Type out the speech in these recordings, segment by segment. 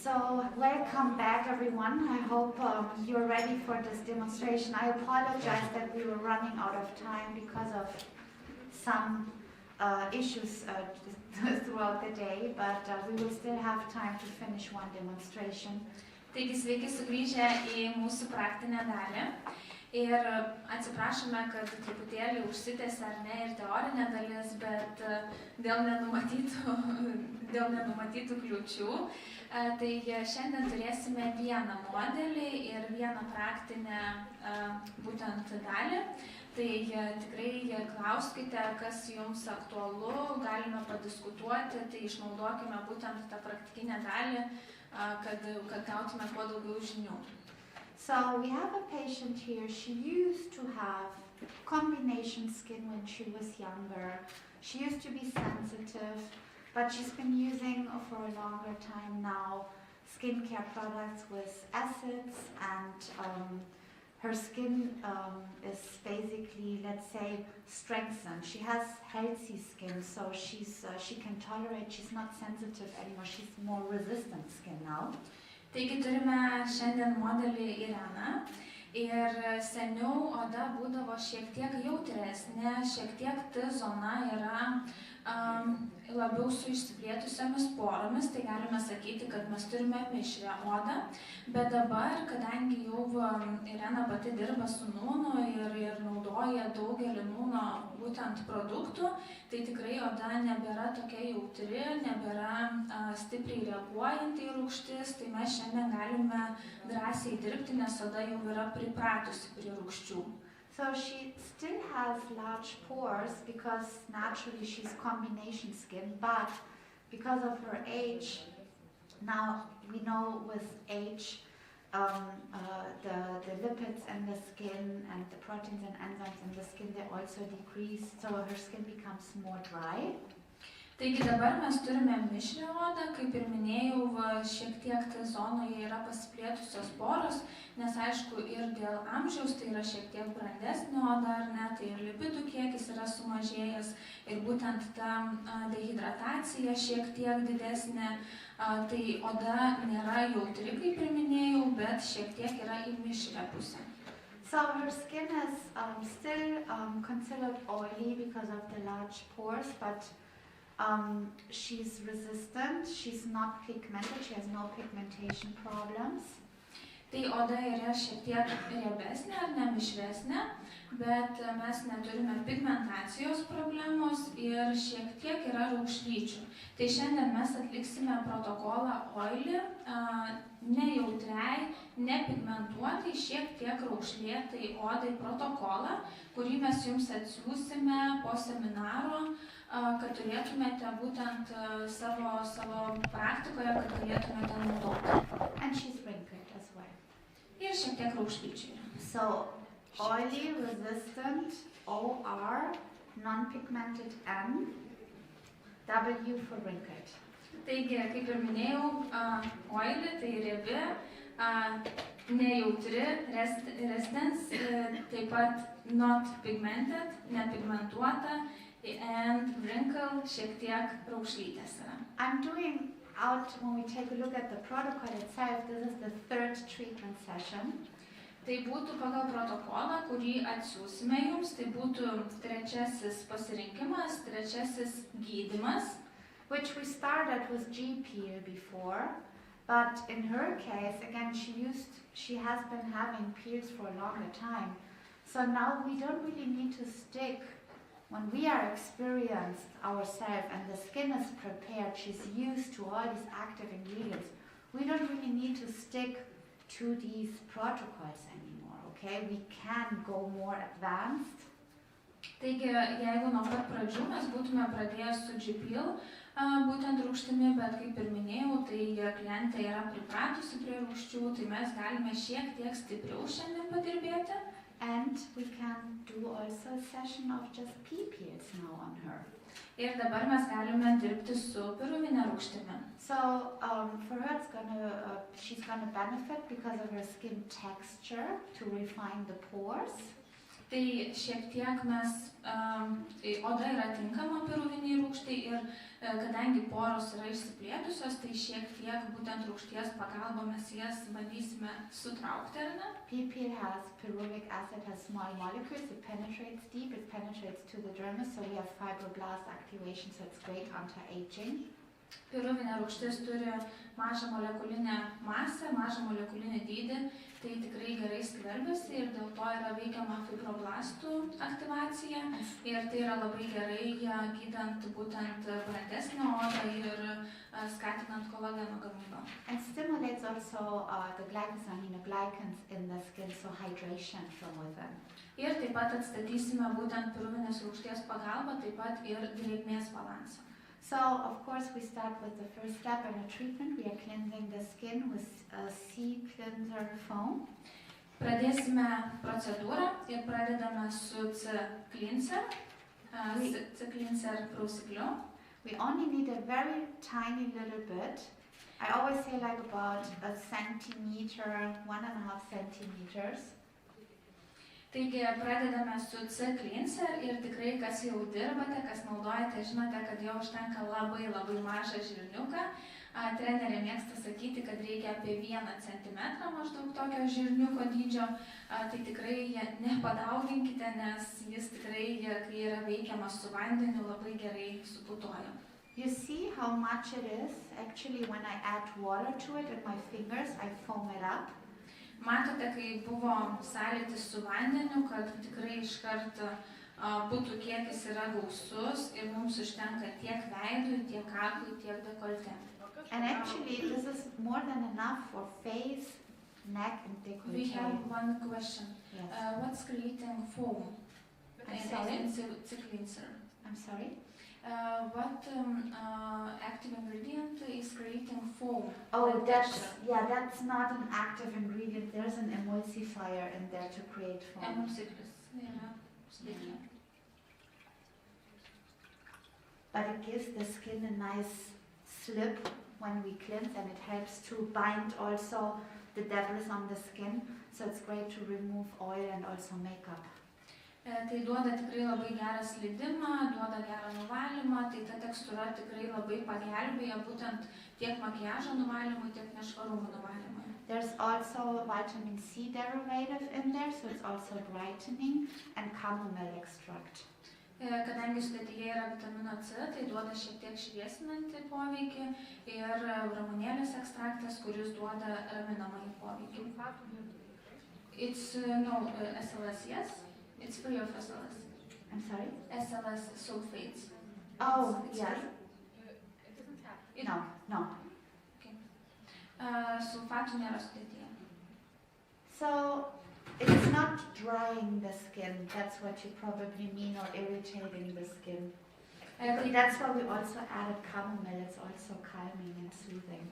So, welcome back everyone. I hope you're ready for this demonstration. I apologize that we were running out of time because of some issues throughout the day, but we will still have time to finish one demonstration. Taigi sveiki sugrįžę į mūsų praktinę dalį. Ir atsiprašome, kad truputėlį užsitęsė ar ne ir teorinė dalis, bet dėl nenumatytų kliūčių. Tai šiandien turėsime vieną modelį ir vieną praktinę būtent dalį. Tai tikrai klauskite, kas jums aktualu, galime padiskutuoti, tai išnaudokime būtent tą praktinę dalį, kad gautume kuo daugiau žinių. So we have a patient here. She used to have combination skin when she was younger. She used to be sensitive, but she's been using for a longer time now skincare products with acids, and her skin is basically, let's say, strengthened. She has healthy skin, so she can tolerate. She's not sensitive anymore. She's more resistant skin now. Taigi turime šiandien modelį Ireną ir seniau oda būdavo šiek tiek jautresnė, šiek tiek T zona yra labiau su išsiplėtusiomis poromis, tai galime sakyti, kad mes turime mišrią odą, bet dabar, kadangi jau Irena pati dirba su nūnu ir naudoja daugelį nūno būtent produktų, tai tikrai oda nebėra tokia jautri, nebėra stipriai reaguojanti į rūgštis, tai mes šiandien galime drąsiai dirbti, nes oda jau yra pripratusi prie rūgščių. So she still has large pores because naturally she's combination skin, but because of her age, now we know with age the lipids in the skin and the proteins and enzymes in the skin, they also decrease, so her skin becomes more dry. Taigi dabar mes turime mišrią odą, kaip ir minėjau, šiek tiek T zonoje yra pasiplėtusios poros, nes aišku ir dėl amžiaus tai yra šiek tiek brandesnė oda, ar ne, tai ir lipidų kiekis yra sumažėjęs ir būtent ta dehidratacija šiek tiek didesnė, tai oda nėra jautri, kaip ir minėjau, bet šiek tiek yra į mišrią pusę. So her skin is still considered oily because of the large pores, but she's resistant, she's not pigmented, she has no pigmentation problems. Tai oda yra šiek tiek riebesnė ar ne mišresnė, bet mes neturime pigmentacijos problemos ir šiek tiek yra raukšlyčių. Tai šiandien mes atliksime protokolą oily, nejautriai, nepigmentuotai, šiek tiek raukšlėtai odai protokolą, kurį mes jums atsiųsime po seminaro, kad turėtumėte būtent savo praktikoje, kad galėtumėte naudoti. And she's wrinkled as well. Ir šiek tiek raukšlyčių. So, oily, resistant, OR, non-pigmented N, W for wrinkled. Taigi, kaip ir minėjau, oily, tai riebi, nejautri, resistance, taip pat not pigmented, nepigmentuota, and wrinkle, šiek tiek raukšlytės yra. I'm doing out, when we take a look at the protocol itself, this is the third treatment session. Tai būtų pagal protokolą, kurį atsiųsime jums, tai būtų trečiasis pasirinkimas, trečiasis gydymas. Which we started with GP before, but in her case, again, she has been having peels for a longer time. So now we don't really need to stick. When we are experienced ourselves and the skin is prepared, she's used to all these active ingredients, we don't really need to stick to these protocols anymore, okay? We can go more advanced. Taigi, jeigu nuo pat pradžių mes būtume pradėję su G-peel, būtent rūgštimi, bet kaip ir minėjau, tai klientė yra pripratusi prie rūgščių, tai mes galime šiek tiek stipriau šiandien padirbėti. And we can do also a session of just peels now on her. Ir dabar mes galime dirbti su piruvinė rūgštimi. So for her, she's gonna benefit because of her skin texture to refine the pores. Tai šiek tiek oda yra tinkama piruviniai rūgštai ir kadangi poros yra išsiplėtusios, tai šiek tiek būtent rūgšties pagalba mes jas bandysime sutraukti, ar ne? PP has pyruvic acid, has small molecules, it penetrates deep, it penetrates to the dermis, so we have fibroblast activation, so it's great anti-aging. Piruvinė rūgštis turi mažą molekulinę masę, mažą molekulinį dydį, tai tikrai gerai skverbiasi ir dėl to yra veikiama fibroblastų aktyvacija ir tai yra labai gerai gydant būtent brandesnę odą ir skatinant kolageno gamybą. And stimulates also the glycosaminoglycans in the skin, so hydration from within. Ir taip pat atstatysime būtent piruvinės rūgšties pagalba, taip pat ir drėgmės balansą. So, of course, we start with the first step in a treatment. We are cleansing the skin with a C cleanser foam. Pradėsime procedūrą ir pradedame su C cleanser prausikliu. We only need a very tiny little bit. I always say like about a centimeter, 1.5 centimeters. Taigi pradedame su C cleanser ir tikrai, kas jau dirbate, kas naudojate, žinote, kad jau užtenka labai mažą žirniuką. Trenerė mėgsta sakyti, kad reikia apie 1 centimetrą maždaug tokio žirniuko dydžio. Tai tikrai nepadauginkite, nes jis tikrai, kai yra veikiamas su vandeniu, labai gerai suputoja. You see how much it is? Actually, when I add water to it in my fingers, I foam it up. Matote, kai buvo sąlytis su vandeniu, kad tikrai iškart putų kiekis yra gausus ir mums užtenka tiek veidui, tiek kaklui, tiek dekolte. And actually, this is more than enough for face, neck and decollete. We have one question. Yes. What's creating foam? I'm sorry? I'm sorry? What active ingredient is creating foam? Oh, that's not an active ingredient. There's an emulsifier in there to create foam. But it gives the skin a nice slip when we cleanse, and it helps to bind also the debris on the skin. So it's great to remove oil and also makeup. Tai duoda tikrai labai gerą slydimą, duoda gerą nuvalymą, tai ta tekstūra tikrai labai pagelbėja būtent tiek makiažo nuvalymui, tiek nešvarumų nuvalymui. There's also vitamin C derivative in there, so it's also brightening, and chamomile extract. Kadangi sudėtyje yra vitamino C, tai duoda šiek tiek šviesinantį poveikį ir ramunėlės ekstraktas, kuris duoda raminamąjį poveikį. It's SLS, yes? It's free of SLS. I'm sorry? SLS sulfates. Oh, it's yes. It doesn't have? No. Okay. Sulfatų nėra sudėtyje. So, it's not drying the skin, that's what you probably mean, or irritating the skin. That's why we also added chamomile, it's also calming and soothing.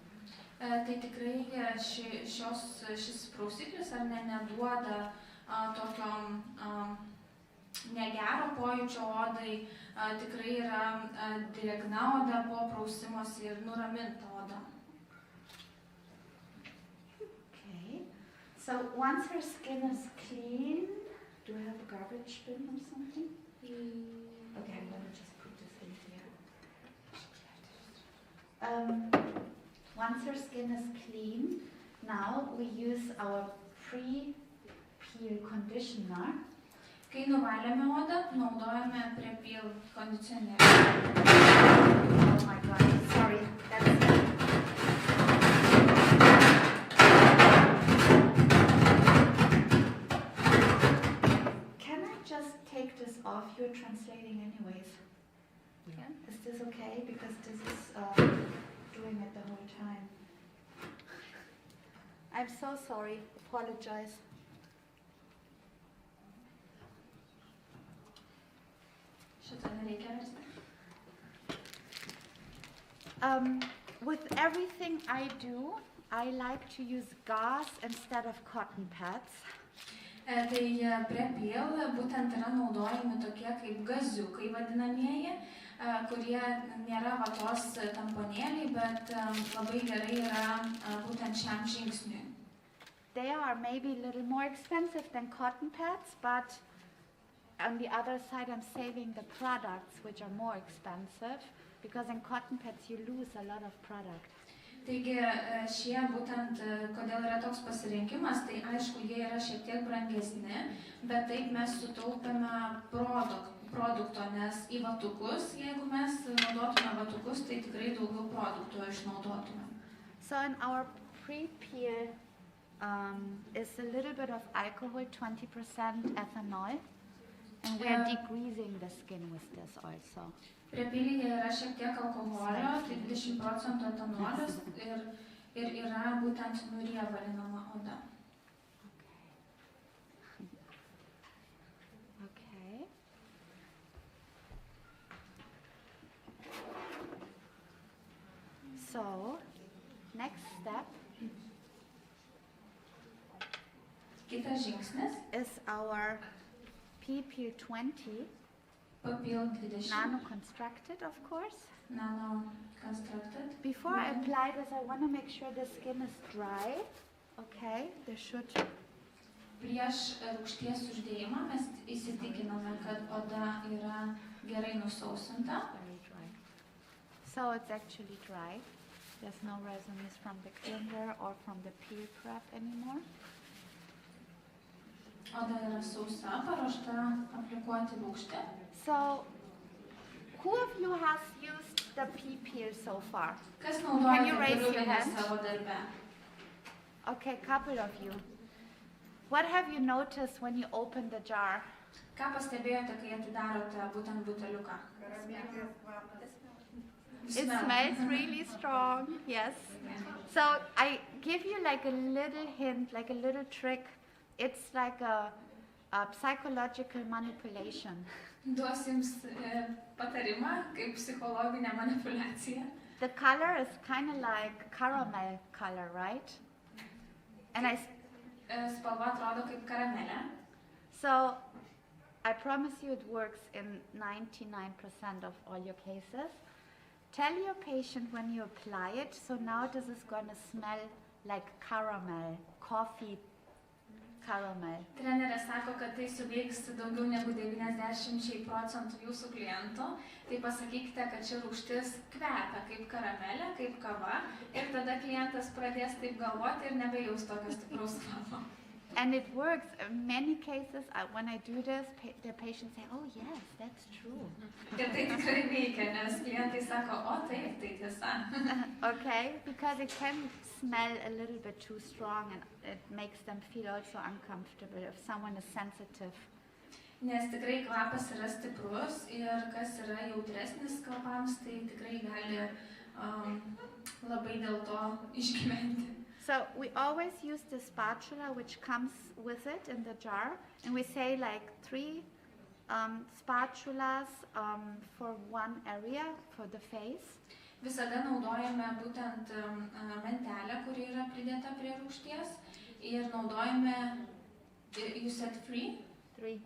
Tai tikrai šis prausiklis ar neduoda tokio negero pojūčio odai, tikrai yra drėgna oda po prausimosi ir nuraminta oda. Okay, so once her skin is clean, do I have a garbage bin or something? Okay, I'm gonna just put this in here. Once her skin is clean, now we use our pre-peel conditioner. Kai nuvalėme odą, naudojame pre-peel kondicionerį. Oh my god, sorry. Can I just take this off? You're translating anyways. Yeah. Is this okay? Because this is doing it the whole time. I'm so sorry. Apologize. With everything I do, I like to use gauze instead of cotton pads. Tai pre-peel būtent yra naudojami tokie kaip gaziukai vadinamieji, kurie nėra vatos tamponėliai, bet labai gerai yra būtent šiam žingsniui. They are maybe a little more expensive than cotton pads, but on the other side, I'm saving the products which are more expensive, because in cotton pads you lose a lot of product. Taigi šie būtent, kodėl yra toks pasirinkimas, tai aišku, jie yra šiek tiek brangesni, bet taip mes sutaupėme produkto, nes į vatukus, jeigu mes naudotume vatukus, tai tikrai daugiau produktų išnaudotume. So in our pre-peel is a little bit of alcohol, 20% ethanol, and we are degreasing the skin with this also. Prepylyje yra šiek tiek alkoholio, tai 20% etanolis ir yra būtent nuriebalinama oda. Okay. So, next step Kitas žingsnis is our PP 20. Papil 20. Nano-constructed, of course. Nano-constructed. Before I apply this, I want to make sure the skin is dry. Okay, there should... Prieš rūgšties uždėjimą mes įsitikiname, kad oda yra gerai nusausinta. Very dry. So it's actually dry. There's no residues from the cleanser or from the peel prep anymore. Oda yra sausa, paruošta aplikuoti rūgštį. So, who of you has used the pea peel so far? Kas Can naudoja you raise your piruvinę hand? savo darbe? Okay, couple of you. What have you noticed when you open the jar? Ką pastebėjote, kai atidarote būtent buteliuką? It smells really strong, yes. So I give you like a little hint, like a little trick. It's like a psychological manipulation. Duosiu jums patarimą, kaip psichologinė manipulacija. The color is kind of like caramel color, right? And Spalva atrodo kaip karamelė. so I promise you it works in 99% of all your cases. Tell your patient when you apply it, so now this is going to smell like caramel, coffee caramel. Trenerė sako, kad tai suveiks daugiau negu 90% jūsų klientų. Tai pasakykite, kad ši rūgštis kvepia kaip karamelė, kaip kava, ir tada klientas pradės taip galvoti ir nebejaus tokio stipraus kvapo. And it works. In many cases, when I do this, the patients say, oh yes, that's true. Ir tai tikrai veikia, nes klientai sako, o taip, tai tiesa. Okay, because it can smell a little bit too strong and it makes them feel also uncomfortable if someone is sensitive. Nes tikrai kvapas yra stiprus ir kas yra jautresnis kvapams, tai tikrai gali labai dėl to išgyventi. So we always use the spatula which comes with it in the jar, and we say like 3 spatulas for one area for the face. Visada naudojame būtent mentelę, kuri yra pridėta prie rūgšties, ir naudojame, you said 3? 3.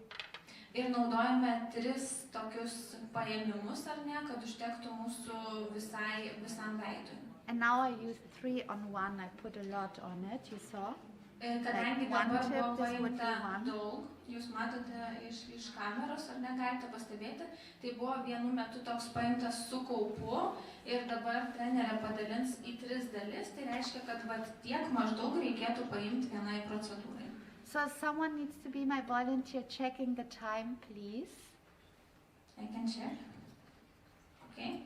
Ir naudojame 3 tokius paėmimus, ar ne, kad užtektų mūsų visam veidui. And now I use 3 on 1. I put a lot on it, you saw. Kadangi dabar buvo paimta daug, jūs matote iš kameros, ar ne, galite pastebėti, tai buvo vienu metu toks paimtas su kaupu ir dabar trenerė padalins į 3 dalis, tai reiškia, kad tiek maždaug reikėtų paimti vienai procedūrai. So someone needs to be my volunteer checking the time, please. I can check. Okay.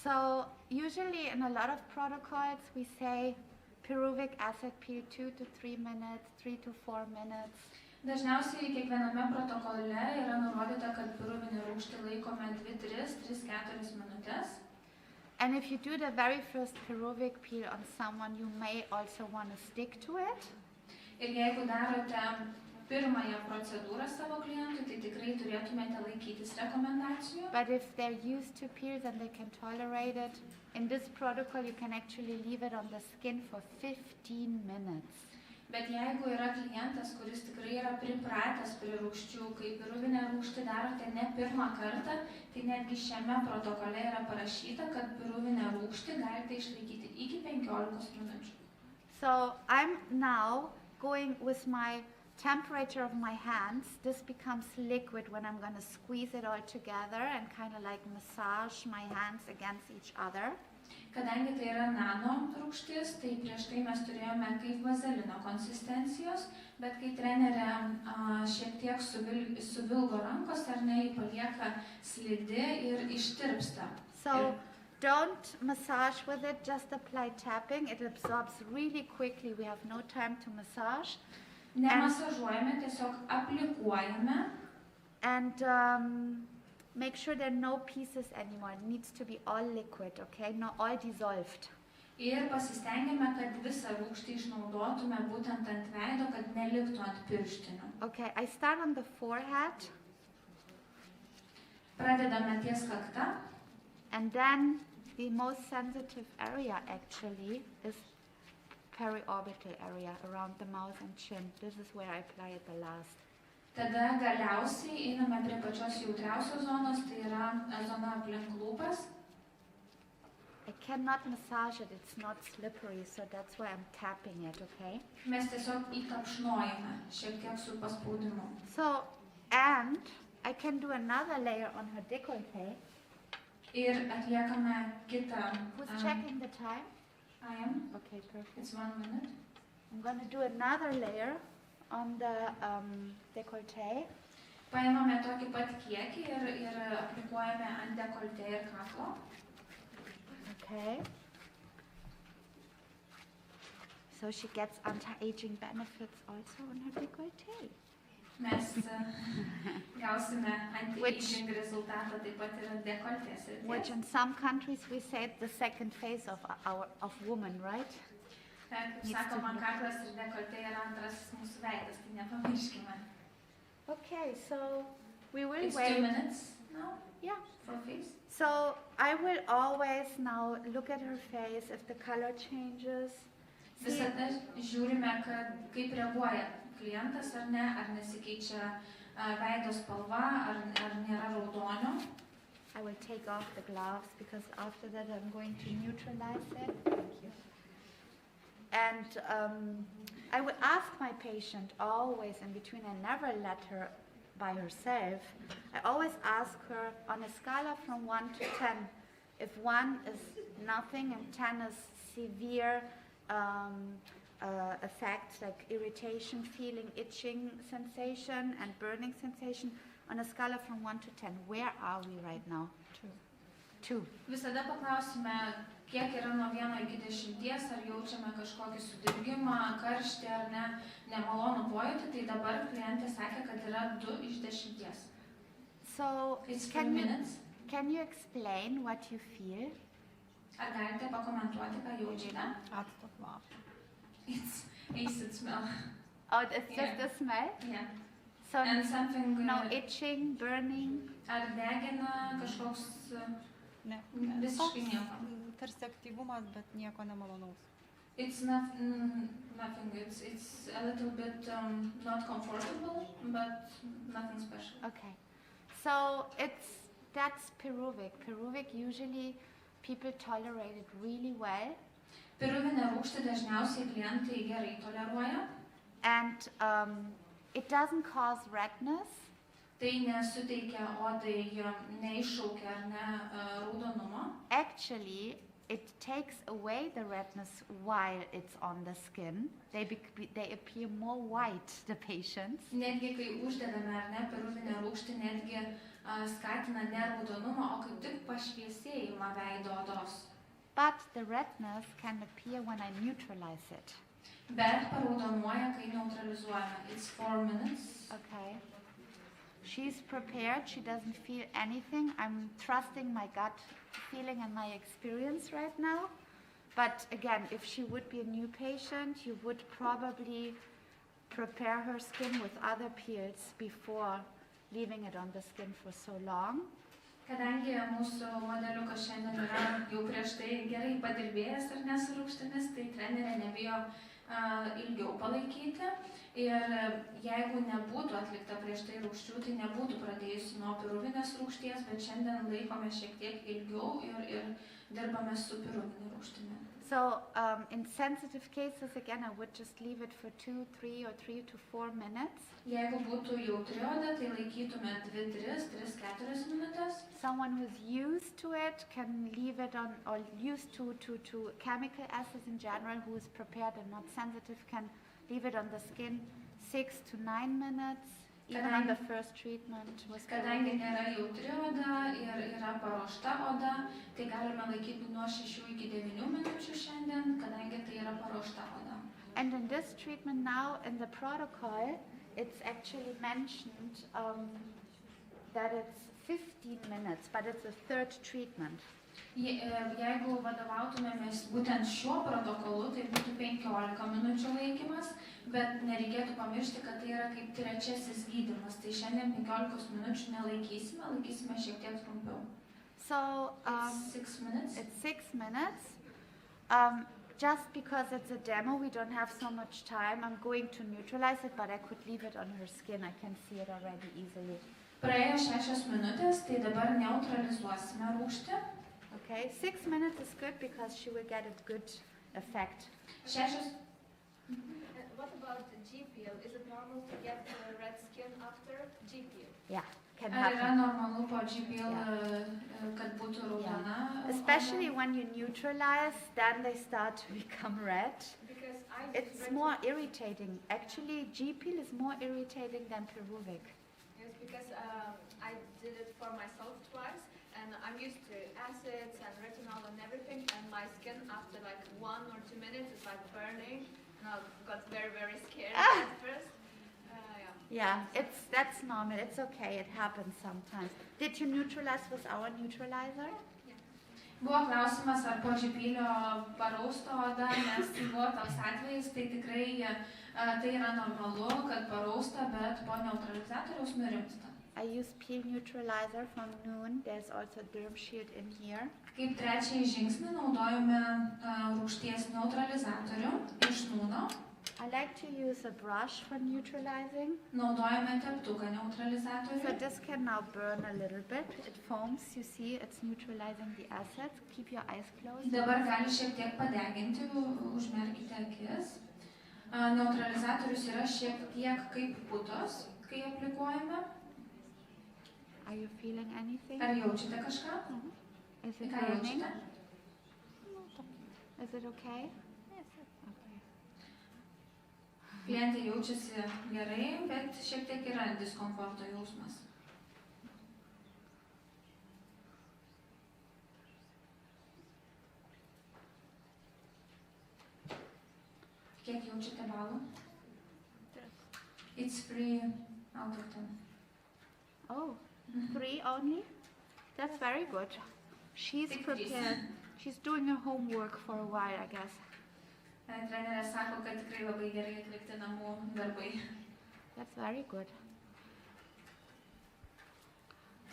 So usually in a lot of protocols we say pyruvic acid peel 2 to 3 minutes, 3 to 4 minutes. Dažniausiai kiekviename protokole yra nurodyta, kad piruvinį rūgštį laikome 2-3-4 minutės. And if you do the very first pyruvic peel on someone, you may also want to stick to it. Ir jeigu darote pirmąją procedūrą savo klientui, tai tikrai turėtumėte laikytis rekomendacijų. But if they're used to peels and they can tolerate it, in this protocol you can actually leave it on the skin for 15 minutes. Bet jeigu yra klientas, kuris tikrai yra pripratęs prie rūgščių, kai piruvinę rūgštį darote ne pirmą kartą, tai netgi šiame protokole yra parašyta, kad piruvinę rūgštį galite išlaikyti iki 15 minučių. So I'm now going with my temperature of my hands, this becomes liquid when I'm going to squeeze it all together and kind of like massage my hands against each other. Kadangi tai yra nano rūgštis, tai prieš tai mes turėjome kaip vazelino konsistencijos, bet kai trenerė šiek tiek suvilgo rankos, ar ne, jį palieka slidi ir ištirpsta. So don't massage with it, just apply tapping. It absorbs really quickly. We have no time to massage. Nemasažuojame, tiesiog aplikuojame. And make sure there are no pieces anymore. It needs to be all liquid, okay? Not all dissolved. Ir pasistengiame, kad visą rūgštį išnaudotume būtent ant veido, kad neliktų ant pirštinių. Okay, I start on the forehead. Pradedame ties kakta. And then the most sensitive area actually is periorbital area around the mouth and chin. This is where I apply it the last. Tada galiausiai einame prie pačios jautriausios zonos, tai yra zona aplink lūpas. I cannot massage it, it's not slippery, so that's why I'm tapping it, okay? Mes tiesiog įtapšnojame, šiek tiek su paspaudimu. So, and I can do another layer on her décolleté. Ir atliekame kitą. Who's checking the time? I am. Okay, perfect. It's 1 minute. I'm going to do another layer on the décolleté. Paimame tokį pat kiekį ir aplikuojame ant décolleté ir kaklo. Okay. So she gets anti-aging benefits also on her décolleté. Mes gausime anti-aging rezultatą taip pat ir ant décolletės srities. Which in some countries we say the second phase of woman, right? Kaip sakoma, kaklas ir décolleté yra antrasis mūsų veidas, tai nepamirškime. Okay, so we will It's wait. 2 minutes now? Yeah. For face? So I will always now look at her face if the color changes. Visada žiūrime, kaip reaguoja klientas ar ne, ar nesikeičia veido spalva, ar nėra raudonio. I will take off the gloves because after that I'm going to neutralize it. Thank you. And I would ask my patient always in between, I never let her by herself. I always ask her on a scala from 1 to 10. If 1 is nothing and 10 is severe effects like irritation, feeling, itching sensation and burning sensation, on a scala from 1 to 10, where are we right now? 2. Visada paklausime, kiek yra nuo 1 iki 10, ar jaučiame kažkokį sudirgimą, karštį ar ne, nemalonų pojūtį, tai dabar klientė sakė, kad yra 2 iš 10. So, It's 2 minutes. Can you explain what you feel? Ar galite pakomentuoti, ką jaučiate? Acto kvapą. It's acid smell. Oh, it's just the smell? Yeah. So And something... no itching, burning? Ar degina kažkoks... Ne. Visiškai nieko. Tarsi aktyvumas, bet nieko nemalonaus. It's nothing. It's a little bit not comfortable, but nothing special. Okay. So that's pyruvic. Pyruvic usually people tolerate it really well. Piruvinę rūgštį dažniausiai klientai gerai toleruoja. And it doesn't cause redness. Tai nesuteikia odai, neiššaukia ar ne raudonumo. Actually, it takes away the redness while it's on the skin. They appear more white, the patients. Netgi kai uždedame ar ne piruvinę rūgštį, netgi skatina ne raudonumą, o kaip tik pašviesėjimą veido odos. But the redness can appear when I neutralize it. Bet paraudonuoja, kai neutralizuojame. It's 4 minutes. Okay. She's prepared, she doesn't feel anything. I'm trusting my gut feeling and my experience right now. But again, if she would be a new patient, you would probably prepare her skin with other peels before leaving it on the skin for so long. Kadangi mūsų modeliukas šiandien yra jau prieš tai gerai padirbėjęs ar ne su rūgštimis, tai trenerė nebijo ilgiau palaikyti. Ir jeigu nebūtų atlikta prieš tai rūgščių, tai nebūtų pradėjusi nuo piruvinės rūgšties, bet šiandien laikome šiek tiek ilgiau ir dirbame su piruvinė rūgštimi. So in sensitive cases, again, I would just leave it for 2, 3, or 3 to 4 minutes. Jeigu būtų jautri oda, tai laikytume 2-3-4 minutės. Someone who's used to it can leave it on, or used to chemical acids in general, who is prepared and not sensitive, can leave it on the skin 6 to 9 minutes, even on the first treatment. Kadangi nėra jautri oda ir yra paruošta oda, tai galime laikyti nuo 6 iki 9 minučių šiandien, kadangi tai yra paruošta oda. And in this treatment now, in the protocol, it's actually mentioned that it's 15 minutes, but it's a third treatment. Jeigu vadovautumėmės būtent šiuo protokolu, tai būtų 15 minučių laikymas, bet nereikėtų pamiršti, kad tai yra kaip trečiasis gydymas. Tai šiandien 15 minučių nelaikysime, laikysime šiek tiek trumpiau. So It's 6 minutes. it's 6 minutes. Just because it's a demo, we don't have so much time. I'm going to neutralize it, but I could leave it on her skin. I can see it already easily. Praėjo 6 minutės, tai dabar neutralizuosime rūgštį. Okay, 6 minutes is good because she will get a good effect. 6. What about GPL? Is it normal to get red skin after GPL? Yeah, can Ar yra happen. normalu po GPL, kad būtų raudona? Especially when you neutralize, then they start to become red. Because I It's more irritating. Actually, GPL is more irritating than pyruvic. Yes, because I did it for myself twice, and I'm used to acids and retinol and everything, and my skin after like 1 or 2 minutes is like burning, and I got very, very scared at first. Yeah, that's normal. It's okay. It happens sometimes. Did you neutralize with our neutralizer? Buvo klausimas, ar po GPL parausta oda, nes tai buvo toks atvejis, tai tikrai tai yra normalu, kad parausta, bet po neutralizatoriaus nurimsta. I use peel neutralizer from Noon. There's also a derm shield in here. Kaip trečiąjį žingsnį naudojame rūgšties neutralizatorių iš Nūno. I like to use a brush for neutralizing. Naudojame teptuką So neutralizatorių. this can now burn a little bit. It foams, you see, it's neutralizing the acids. Keep your eyes closed. Dabar gali šiek tiek padeginti, užmerkite akis. Neutralizatorius yra šiek tiek kaip putos, kai aplikuojame. Are you feeling anything? Ar jaučiate kažką? Is it Ką burning? jaučiate? Is it okay? Yes, yes. Okay. Klientė jaučiasi gerai, bet šiek tiek yra diskomforto jausmas. Kiek jaučiate balų? It's 3 out of 10. Oh, 3 only? That's very good. She's Tik prepared. She's doing her homework for a while, I guess. Trenerė sako, kad tikrai labai gerai atlikti namų darbai. That's very good.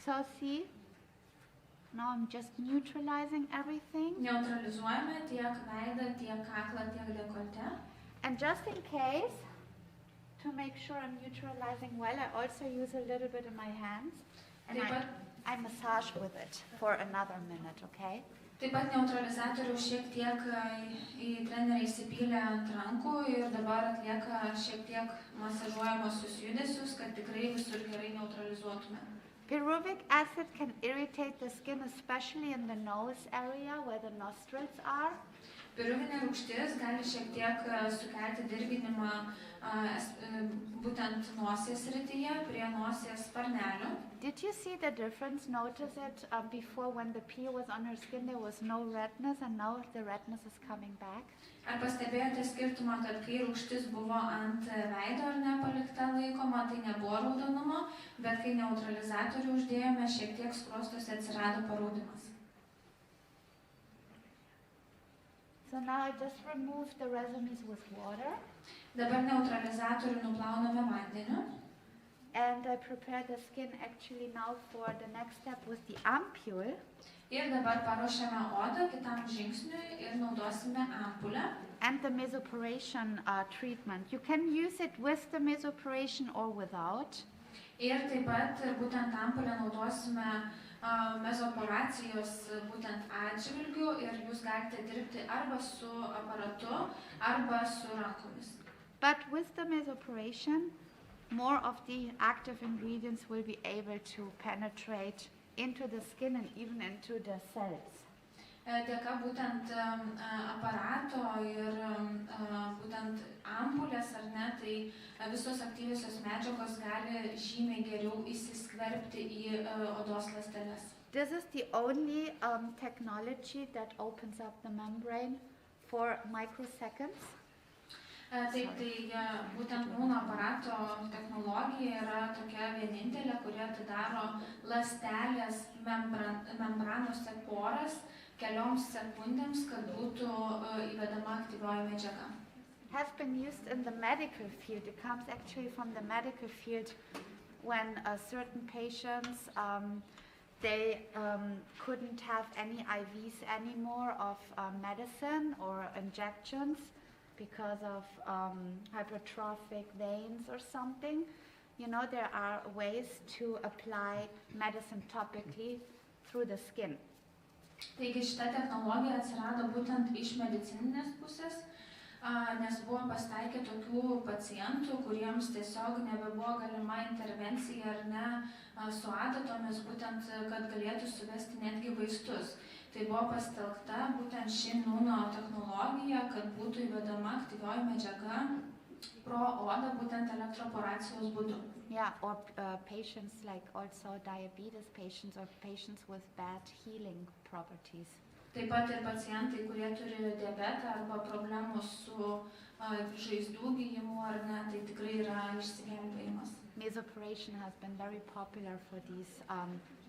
So see, now I'm just neutralizing everything. Neutralizuojame tiek veidą, tiek kaklą, tiek dekoltę. And just in case, to make sure I'm neutralizing well, I also use a little bit in my hands. And Taip pat, I massage with it for another minute, okay? taip pat neutralizatorių šiek tiek į trenerį įsipylę ant rankų ir dabar atlieka šiek tiek masažuojamosius judesius, kad tikrai visur gerai neutralizuotume. Pyruvic acid can irritate the skin, especially in the nose area where the nostrils are. Piruvinė rūgštis gali šiek tiek sukelti dirginimą būtent nosies srityje, prie nosies sparnelių. Did you see the difference? Notice it before when the peel was on her skin, there was no redness, and now the redness is coming back. Ar pastebėjote skirtumą, kad kai rūgštis buvo ant veido ar nepalikta laikoma, tai nebuvo raudonumo, bet kai neutralizatorių uždėjome, šiek tiek skruostuose atsirado paraudimas. So now I just remove the resumes with water, Dabar neutralizatorių nuplauname vandeniu. and I prepare the skin actually now for the next step with the ampule. Ir dabar paruošiame odą kitam žingsniui ir naudosime ampulę. And the mesoporation treatment. You can use it with the mesoporation or without. Ir taip pat būtent ampulę naudosime mezoperacijos būtent atžvilgiu ir jūs galite dirbti arba su aparatu, arba su rankomis. But with the mesoperation, more of the active ingredients will be able to penetrate into the skin and even into the cells. Dėka būtent aparato ir būtent ampulės, ar ne, tai visos aktyviosios medžiagos gali žymiai geriau įsiskverbti į odos ląsteles. This is the only technology that opens up the membrane for microseconds. Taip, tai būtent mūsų aparato technologija yra tokia vienintelė, kuri atidaro ląstelės membranose poras kelioms sekundėms, kad būtų įvedama aktyvioji medžiaga. Has been used in the medical field. It comes actually from the medical field when certain patients they couldn't have any IVs anymore of medicine or injections because of hypertrophic veins or something. You know, there are ways to apply medicine topically through the skin. Taigi šita technologija atsirado būtent iš medicininės pusės, nes buvo pastaikę tokių pacientų, kuriems tiesiog nebebuvo galima intervencija ar ne su adatomis, būtent kad galėtų suvesti netgi vaistus. Tai buvo pasitelkta būtent ši nano technologija, kad būtų įvedama aktyvioji medžiaga pro odą būtent elektroporacijos būdu. Yeah, or patients like also diabetes patients or patients with bad healing properties. Taip pat ir pacientai, kurie turi diabetą arba problemų su žaizdų gydymu ar ne, tai tikrai yra išsigelbėjimas. Mesoperation has been very popular for these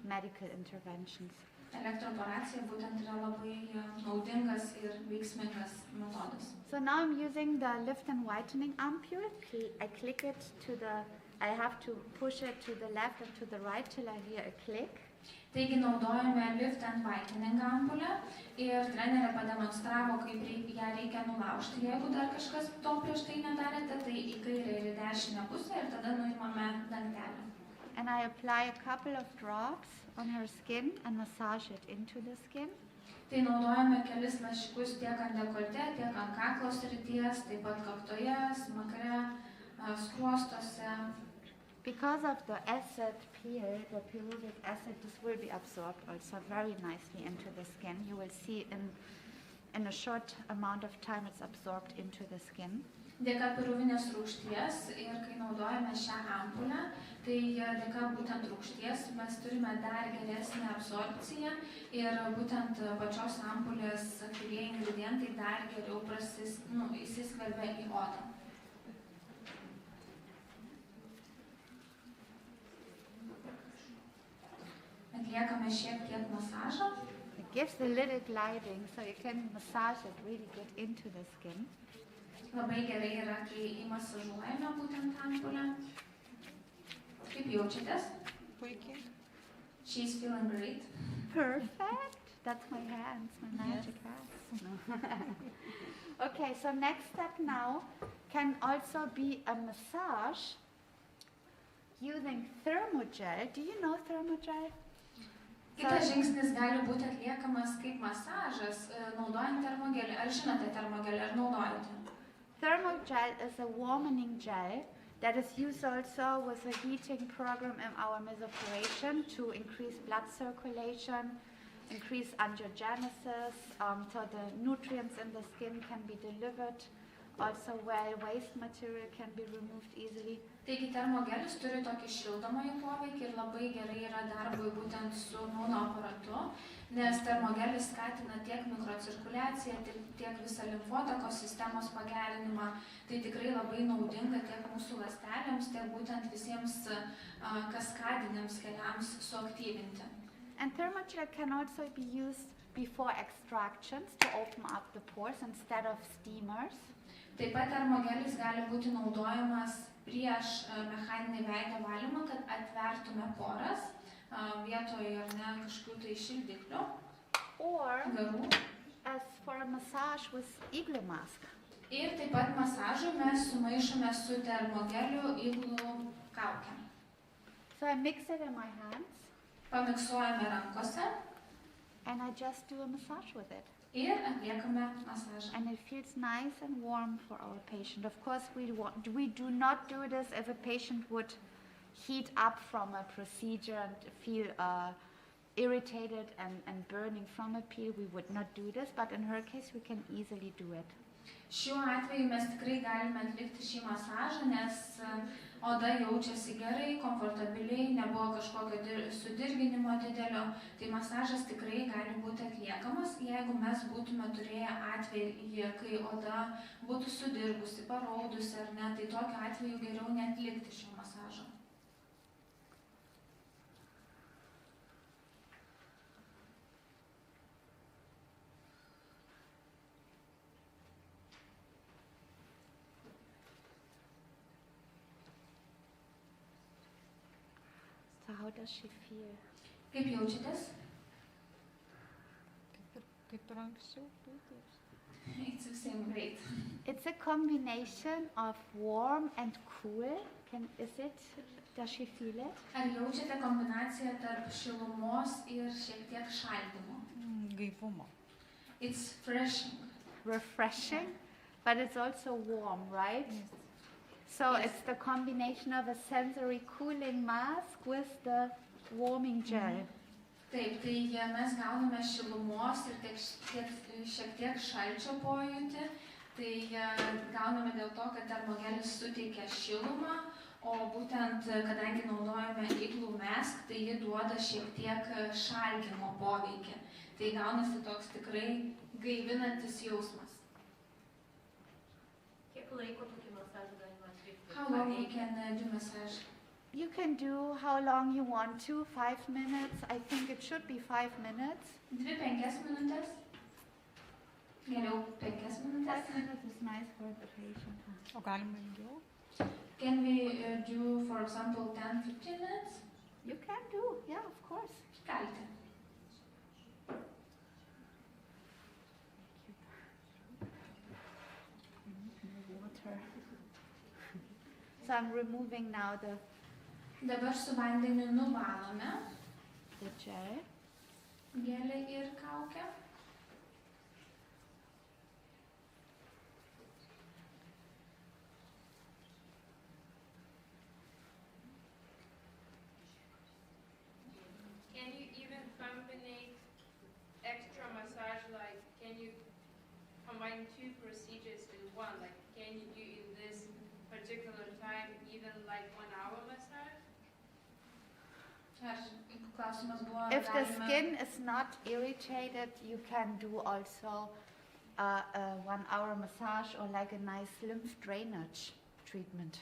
medical interventions. Elektroporacija būtent yra labai naudingas ir veiksmingas metodas. So now I'm using the lift and whitening ampule. I click it to the, I have to push it to the left and to the right till I hear a click. Taigi naudojame lift and whitening ampulę ir trenerė pademonstravo, kaip ją reikia nulaužti. Jeigu dar kažkas to prieš tai nedarėte, tai į kairę ir į dešinę pusę ir tada nuimame dangtelę. And I apply a couple of drops on her skin and massage it into the skin. Tai naudojame kelis lašiukus tiek ant dekolte, tiek ant kaklo srities, taip pat kaktoje, smakre, skruostuose. Because of the acid peel, the pyruvic acid, this will be absorbed also very nicely into the skin. You will see in a short amount of time it's absorbed into the skin. Dėka piruvinės rūgšties ir kai naudojame šią ampulę, tai dėka būtent rūgšties mes turime dar geresnę absorbciją ir būtent pačios ampulės aktyvieji ingredientai dar geriau įsiskverbia į odą. Atliekame šiek tiek masažą. It gives a little gliding, so you can massage it really good into the skin. Labai gerai yra, kai įmasažuojame būtent ampulę. Kaip jaučiatės? Puikiai. She's feeling great. Perfect. That's my hands, my magic hands. No. Okay, so next step now can also be a massage using thermogel. Do you know thermogel? Kitas žingsnis gali būti atliekamas kaip masažas, naudojant termogelį. Ar žinote termogelį, ar naudojate? Thermogel is a warming gel that is used also with a heating program in our mesoperation to increase blood circulation, increase angiogenesis, so the nutrients in the skin can be delivered, also where waste material can be removed easily. Taigi termogelis turi tokį šildomąjį poveikį ir labai gerai yra darbui būtent su nano aparatu, nes termogelis skatina tiek mikrocirkuliaciją, tiek visą limfotakos sistemos pagerinimą. Tai tikrai labai naudinga tiek mūsų ląstelėms, tiek būtent visiems kaskadiniams keliams suaktyvinti. And thermogel can also be used before extractions to open up the pores instead of steamers. Taip pat termogelis gali būti naudojamas prieš mechaninį veido valymą, kad atvertume poras vietoje ar ne kažkokių tai šildiklių, garų. As for a massage with igloo mask. Ir taip pat masažui mes sumaišome su termogeliu iglų kaukę. So I mix it in my hands. Pamiksuojame rankose and I just do a massage with it. ir atliekame masažą. And it feels nice and warm for our patient. Of course, we do not do this if a patient would heat up from a procedure and feel irritated and burning from a peel. We would not do this, but in her case, we can easily do it. Šiuo atveju mes tikrai galime atlikti šį masažą, nes oda jaučiasi gerai, komfortabiliai, nebuvo kažkokio sudirginimo didelio. Tai masažas tikrai gali būti atliekamas, jeigu mes būtume turėję atvejį, kai oda būtų sudirgusi, paraudusi ar ne, tai tokiu atveju geriau neatlikti šio masažo. How does she feel? Kaip jaučiatės? Kaip ir anksčiau. It's the same great. It's a combination of warm and cool. Does she feel it? Ar jaučiate kombinaciją tarp šilumos ir šiek tiek šaldymo? Gaivumo. It's Refreshing, but it's also warm, right? Yes. So Yes. it's the combination of a sensory cooling mask with the warming gel. Taip, tai mes gauname šilumos ir šiek tiek šalčio pojūtį. Tai gauname dėl to, kad termogelis suteikia šilumą, o būtent kadangi naudojame iglų mask, tai ji duoda šiek tiek šaldymo poveikį. Tai gaunasi toks tikrai gaivinantis jausmas. Kiek laiko tokį masažą galima atlikti? How long you can do massage? You can do how long you want to, 5 minutes. I think it should be 5 minutes. 2-5 minutės. Geriau 5 minutės. 5 minutes is nice for the patient. O galima ilgiau? Can we do, for example, 10-15 minutes? You can do, yeah, of course. Galite. Water. So I'm removing now the Dabar su vandeniu nuvalome gel. gelį ir kaukę. Can you even combine extra massage, like can you combine 2 procedures in one? Like can you do in this particular time even like 1 hour massage? Ar klausimas buvo, If the galime- skin is not irritated, you can do also a 1 hour massage or like a nice lymph drainage treatment.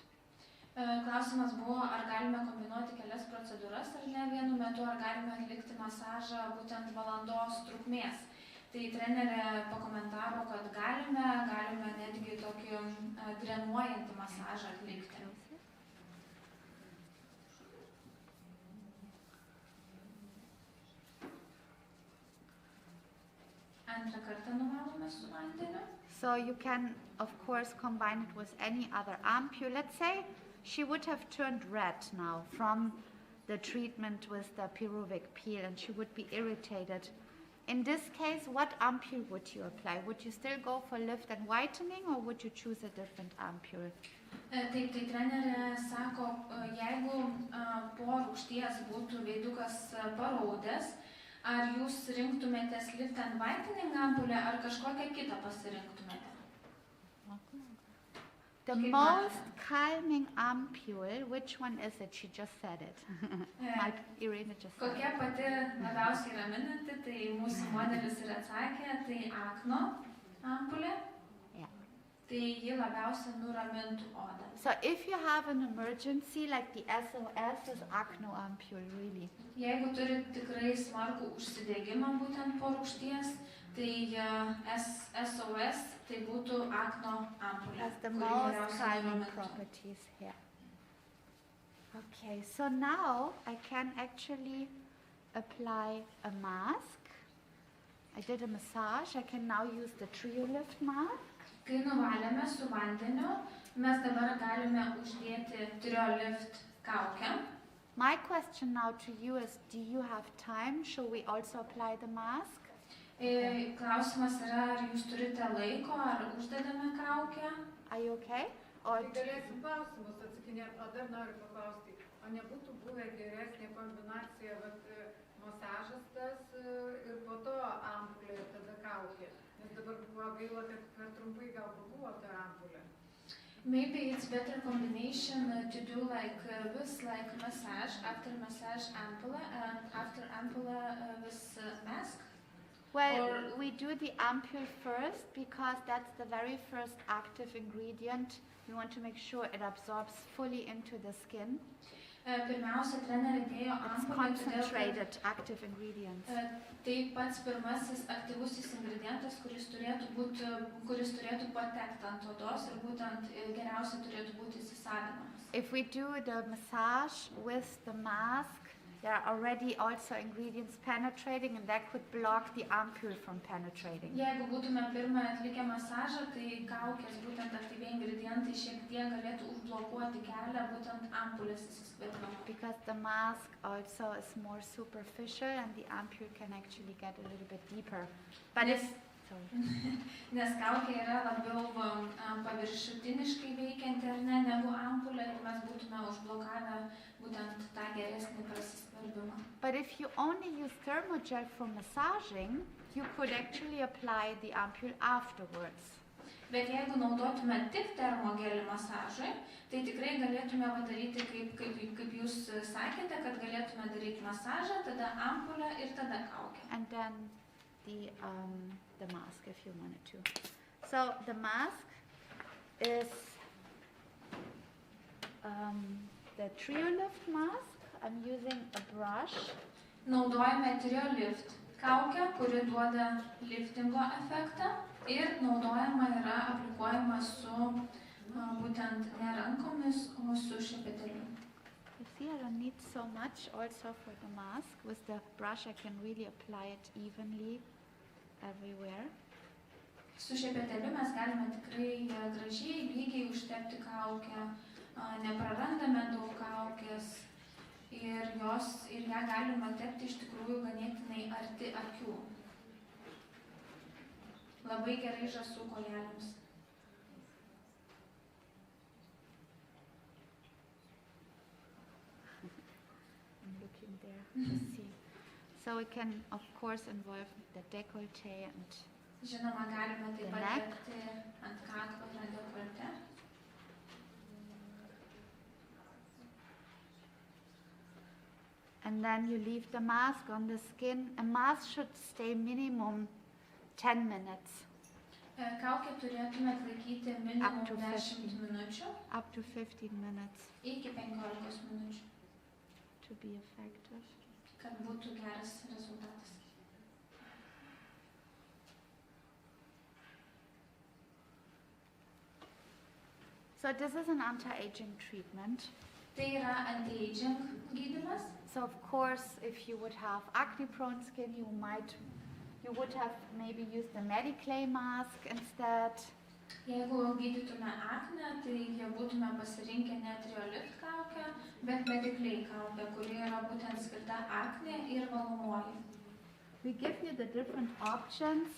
Klausimas buvo, ar galime kombinuoti kelias procedūras ar ne vienu metu, ar galime atlikti masažą būtent valandos trukmės. Tai trenerė pakomentavo, kad galime netgi tokį drenuojantį masažą atlikti. Antrą kartą nuvalome su vandeniu. So you can, of course, combine it with any other ampule. Let's say she would have turned red now from the treatment with the pyruvic peel and she would be irritated. In this case, what ampule would you apply? Would you still go for lift and whitening or would you choose a different ampule? Taip, tai trenerė sako, jeigu po rūgšties būtų veidukas paraudęs, ar jūs rinktumėtės lift and whitening ampulę, ar kažkokią kitą pasirinktumėte? The most calming ampule, which one is it? She just said it. Irina just said Kokia it. pati labiausiai raminanti, tai mūsų modelis ir atsakė, tai akno ampulė. Yeah. Tai ji labiausiai nuramintų odą. So if you have an emergency, like the SOS is acno ampule, really. Jeigu turi tikrai smarkų užsidegimą būtent po rūgšties, tai SOS tai būtų akno ampulė, Has the kuri most geriausiai calming nuramintų. properties here. Okay, so now I can actually apply a mask. I did a massage. I can now use the Trio Lift mask. Kai nuvalėme su vandeniu, mes dabar galime uždėti Trio Lift kaukę. My question now to you is, do you have time? Shall we also apply the mask? Klausimas yra, ar jūs turite laiko, ar uždedame kaukę? Are you okay? Or Tai galėsim klausimus atsakinėti, o dar noriu paklausti, o nebūtų buvę geresnė kombinacija, masažas tas ir po to ampulė ir tada kaukė, nes dabar buvo gaila, kad per trumpai gal buvo ta ampulė. Maybe it's better combination to do like this, like massage, after massage ampoule, and after ampoule this mask. well, we do the ampule first because that's the very first active ingredient. We want to make sure it absorbs fully into the skin. Pirmiausia, trenerė dėjo It's ampulę, concentrated active ingredients. tai pats pirmasis aktyvusis ingredientas, kuris turėtų patekti ant odos ir būtent geriausia turėtų būti įsisavinamas. If we do the massage with the mask, there are already also ingredients penetrating and that could block the ampule from penetrating. Jeigu būtume pirmą atlikę masažą, tai kaukės būtent aktyviai ingredientai šiek tiek galėtų užblokuoti kelią būtent ampulės įsiskverbimui. Because the mask also is more superficial and the ampule can actually get a little bit deeper. But Yes. Sorry. Nes kaukė yra labiau paviršutiniškai veikianti ar ne, negu ampulė ir mes būtume užblokavę būtent tą geresnį prasiskverbimą. But if you only use Thermo gel for massaging, you could actually apply the ampule afterwards. Bet jeigu naudotume tik termogelį masažui, tai tikrai galėtume padaryti, kaip jūs sakėte, kad galėtume daryti masažą, tada ampulę ir tada kaukę. And then the mask if you wanted to. So the mask is the trio lift mask. I'm using a brush. Naudojame trio lift kaukę, kuri duoda liftingo efektą ir naudojama yra aplikuojama su būtent ne rankomis, o su šepeteliu. You see, I don't need so much also for the mask. With the brush I can really apply it evenly everywhere. Su šepeteliu mes galime tikrai gražiai, lygiai užtepti kaukę, neprarandame daug kaukės ir ją galime tepti iš tikrųjų ganėtinai arti akių. Labai gerai žąsų kojelėms. I'm looking there to see. So we can of course involve the décolleté and Žinoma, galime taip The pat neck. tepti ant kaklo ir ant dekoltė. and then you leave the mask on the skin. A mask should stay minimum 10 minutes, Kaukę turėtume atlaikyti Up minimum to 10 minučių up to 15 minutes iki 15 minučių, to be effective. kad būtų geras rezultatas. So this is an anti-aging treatment. Tai yra anti-aging gydymas. So of course, if you would have acne-prone skin, you would have maybe used the Mediclay mask instead. Jeigu gydytume aknę, tai būtume pasirinkę ne triolift kaukę, bet mediclay kaukę, kuri yra būtent skirta aknė ir valomoji. We give you the different options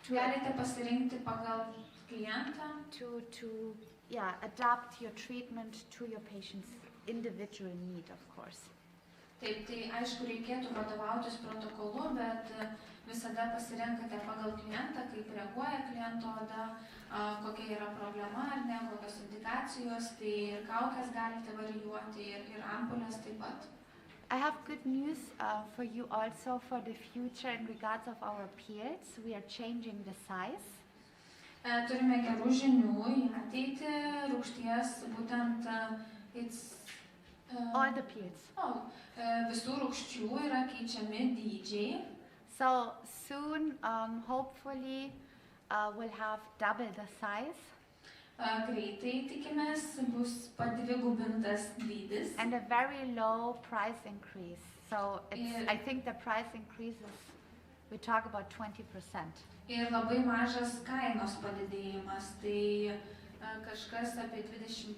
Galite pasirinkti pagal klientą, to adapt your treatment to your patient's individual need, of course. Taip, tai aišku reikėtų vadovautis protokolu, bet visada pasirenkate pagal klientą, kaip reaguoja kliento oda, kokia yra problema ar ne, kokios indikacijos, tai ir kaukės galite varijuoti ir ampulės taip pat. I have good news for you also for the future in regards of our peels. We are changing the size. Turime gerų žinių į ateitį, rūgšties, būtent All the peels. Visų rūgščių yra keičiami dydžiai. So soon, hopefully, we'll have double the size Greitai tikimės bus padvigubintas dydis. and a very low price increase. So Yeah. I think the price increase is, we talk about 20%. Ir labai mažas kainos padidėjimas, tai kažkas apie 20%.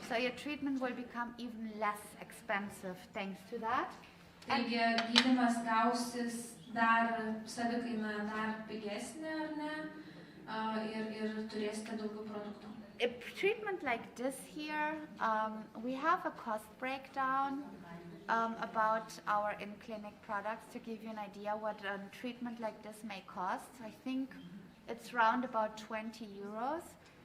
So your treatment will become even less expensive thanks to that. Taigi gydymas gausis dar savikaina dar pigesnė, ar ne? Ir turėsite daugiau produktų. A treatment like this here, we have a cost breakdown about our in-clinic products to give you an idea what a treatment like this may cost. I think it's around about 20 euros.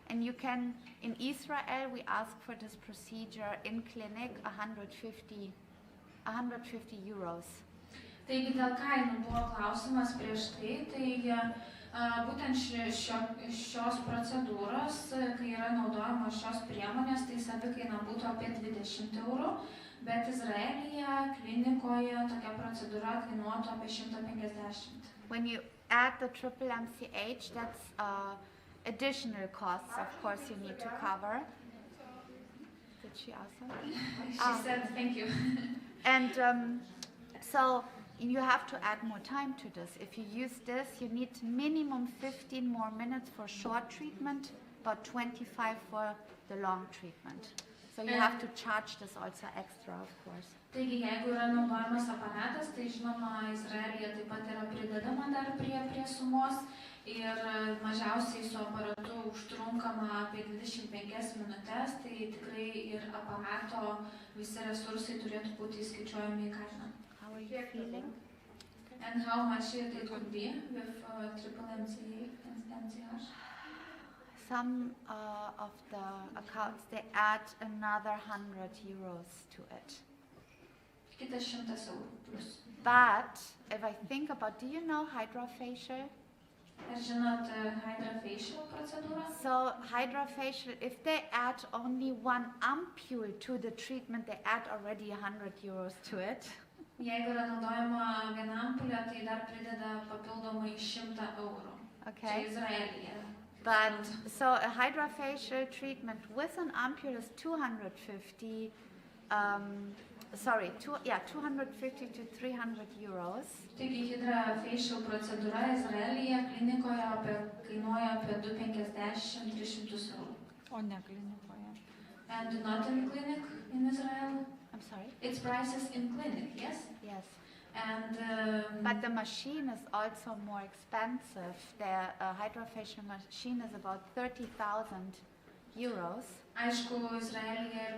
And you can, in Israel, we ask for this procedure in clinic 150 euros. Taigi dėl kainų buvo klausimas prieš tai būtent šios procedūros, kai yra naudojamos šios priemonės, tai savikaina būtų apie 20 eurų, bet Izraelyje klinikoje tokia procedūra kainuotų apie 150. When you add the triple MCH, that's additional costs, of course, you need to cover. Did she also? She said thank you. And so you have to add more time to this. If you use this, you need minimum 15 more minutes for short treatment, about 25 for the long treatment. So you have to charge this also extra, of course. Taigi, jeigu yra naudojamas aparatas, tai žinoma, Izraelyje taip pat yra pridedama dar prie sumos ir mažiausiai su aparatu užtrunkama apie 25 minutės, tai tikrai ir aparato visi resursai turėtų būti įskaičiuojami į kainą. How are you feeling? And how much it would be with triple MCH? Some of the accounts, they add another 100 euros to it. Kitas 100 eurų plus. But if I think about, do you know hydrofacial? Ar žinot hydrofacial procedūrą? So hydrofacial, if they add only one ampule to the treatment, they add already 100 euros to it. Jeigu yra naudojama viena ampulė, tai dar prideda papildomai 100 eurų. Okay. Čia Izraelyje. But so a hydrofacial treatment with an ampule is 250, 250 to 300 euros. Taigi hydrofacial procedūra Izraelyje klinikoje kainuoja apie 250-300 eurų. O ne klinikoje. And not in clinic in Israel? I'm sorry? It's prices in clinic, yes? Yes. And But the machine is also more expensive. The hydrofacial machine is about 30,000 euros. aišku, Izraelyje ir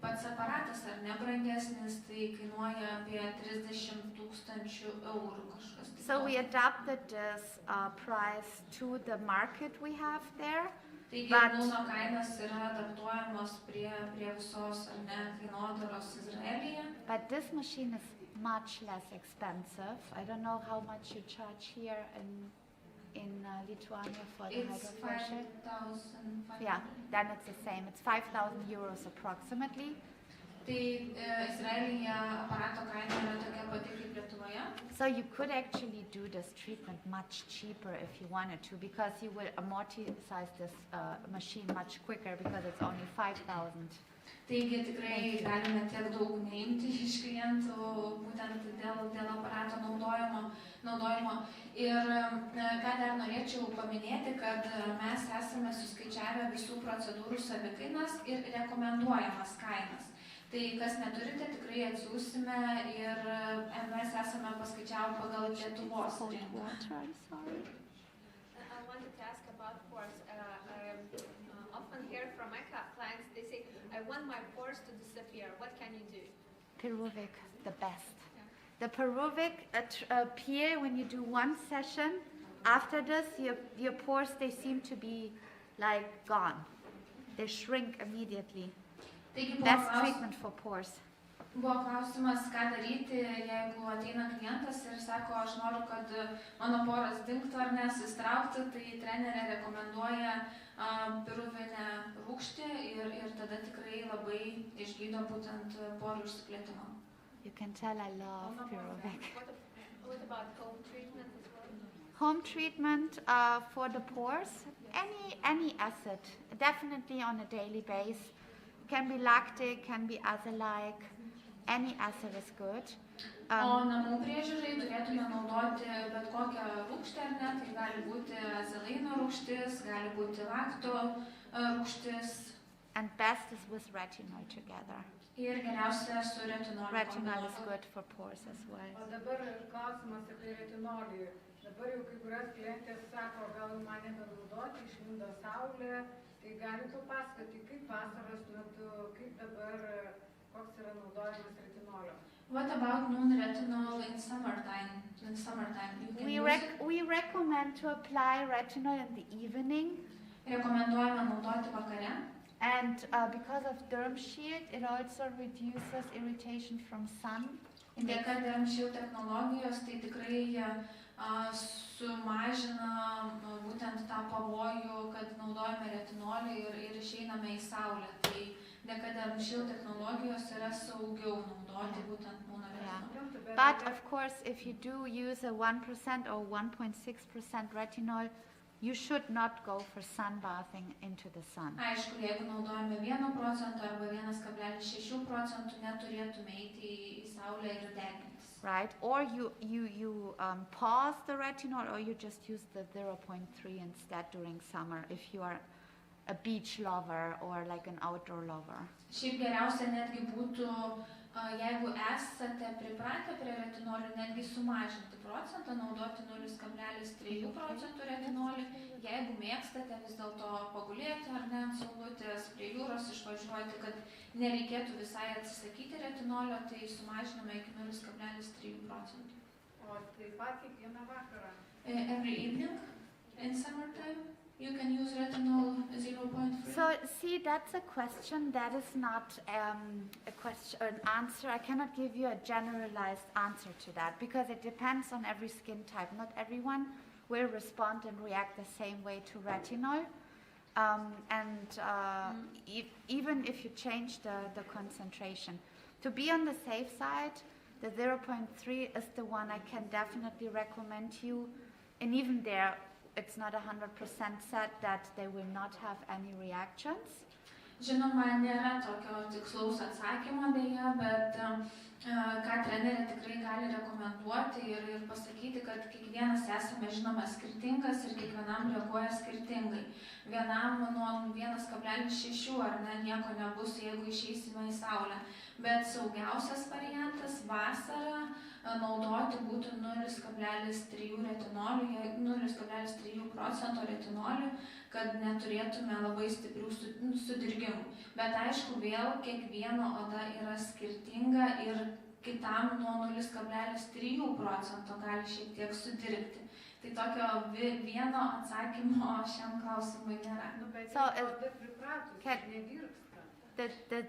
pats aparatas ar nebrangesnis, tai kainuoja apie 30,000 eurų kažkas. So we adapted this price to the market we have there. Taigi gyvūno kainos yra adaptuojamos prie visos kainodaros Izraelyje. But this machine is much less expensive. I don't know how much you charge here in Lithuania for the hydrofacial. It's 5,500. Yeah, then it's the same. It's 5,000 euros approximately. Tai Izraelyje aparato kaina yra tokia pati kaip Lietuvoje. So you could actually do this treatment much cheaper if you wanted to, because you will amortize this machine much quicker because it's only 5,000. Taigi tikrai galime tiek daug neimti iš klientų būtent dėl aparato naudojimo. Ir ką dar norėčiau paminėti, kad mes esame suskaičiavę visų procedūrų savikainas ir rekomenduojamas kainas. Tai kas neturite, tikrai atsiųsime ir mes esame paskaičiavę pagal Lietuvos rinką. I wanted to ask about pores. I often hear from my clients, they say, I want my pores to disappear. What can you do? Peruvic, the best. The Peruvic peel, when you do one session, after this, your pores, they seem to be like gone. They shrink immediately. Best treatment for pores. Buvo klausimas, ką daryti, jeigu ateina klientas ir sako, aš noriu, kad mano poras dingtų ar nesusitrauktų, tai trenerė rekomenduoja piruvinę rūgštį ir tada tikrai labai išgydo būtent porų išsiplėtimą. You can tell I love Peruvic. What about home treatment as well? Home treatment for the pores, any acid, definitely on a daily basis. Can be lactic, can be azelaic, any acid is good. O namų priežiūrai turėtume naudoti bet kokią rūgštį, ar ne? Tai gali būti azelaino rūgštis, gali būti lakto rūgštis. And best is with retinol together. Ir geriausia su retinoliu. Retinol is good for pores as well. O dabar klausimas apie retinolį. Dabar jau kai kurios klientės sako, gal man nebenaudoti, išlindo saulė, tai gali papasakoti, kaip vasaros metu, kaip dabar, koks yra naudojimas retinolio. What about non-retinol in summertime? We recommend to apply retinol in the evening. Rekomenduojame naudoti vakare. And because of derm shield, it also reduces irritation from sun. Dėka Thermo technologijos tai tikrai sumažina būtent tą pavojų, kad naudojame retinolį ir išeiname į saulę. Tai dėka Thermo technologijos yra saugiau naudoti būtent monoretinolį. But of course, if you do use a 1% or 1.6% retinol, you should not go for sunbathing into the sun. Aišku, jeigu naudojame 1% arba 1,6%, neturėtume eiti į saulę ir degintis. Right? Or you pause the retinol, or you just use the 0.3 instead during summer if you are a beach lover or like an outdoor lover. Šiaip geriausia netgi būtų, jeigu esate pripratę prie retinolių, netgi sumažinti procentą, naudoti 0,3% retinolį. Jeigu mėgstate vis dėlto pagulėti ar ne ant saulutės, prie jūros išvažiuoti, kad nereikėtų visai atsisakyti retinolio, tai sumažiname iki 0,3%. O taip pat kiekvieną vakarą. Every evening in summertime you can use retinol 0.3. So see, that's a question that is not an answer. I cannot give you a generalized answer to that because it depends on every skin type. Not everyone will respond and react the same way to retinol. Even if you change the concentration. To be on the safe side, the 0.3 is the one I can definitely recommend you. And even there, it's not 100% said that they will not have any reactions. Žinoma, nėra tokio tikslaus atsakymo beje, bet ką trenerė tikrai gali rekomenduoti ir pasakyti, kad kiekvienas esame žinoma skirtingas ir kiekvienam reaguoja skirtingai. Vienam nuo 1,6 ar ne nieko nebus, jeigu išeisime į saulę. Bet saugiausias variantas vasarą naudoti būtų 0,3 retinolių, 0,3% retinolių, kad neturėtume labai stiprių sudirgimų. Bet aišku, vėl kiekvieno oda yra skirtinga ir kitam nuo 0,3% gali šiek tiek sudirgti. Tai tokio vieno atsakymo šiam klausimui nėra. The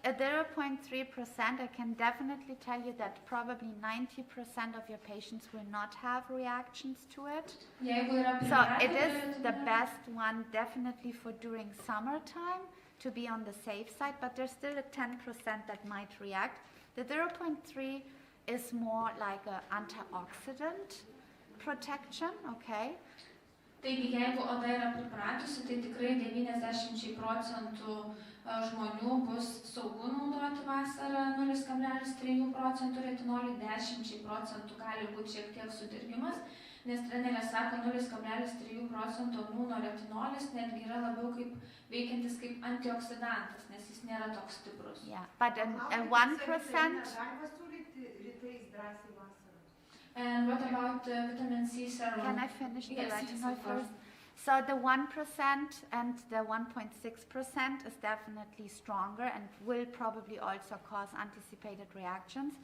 0.3%, I can definitely tell you that probably 90% of your patients will not have reactions to it. So it is the best one definitely for during summertime to be on the safe side, but there's still a 10% that might react. The 0.3 is more like an antioxidant protection, okay? Taigi, jeigu oda yra pripratusi, tai tikrai 90% žmonių bus saugu naudoti vasarą 0,3% retinolį, 10% gali būti šiek tiek sudirgimas, nes trenerė sako 0,3% nūno retinolis netgi yra labiau kaip veikiantis kaip antioksidantas, nes jis nėra toks stiprus. Yeah, but a 1%... And what about vitamin C serum? Can I finish the retinol yes, first? So the 1% and the 1.6% is definitely stronger and will probably also cause anticipated reactions.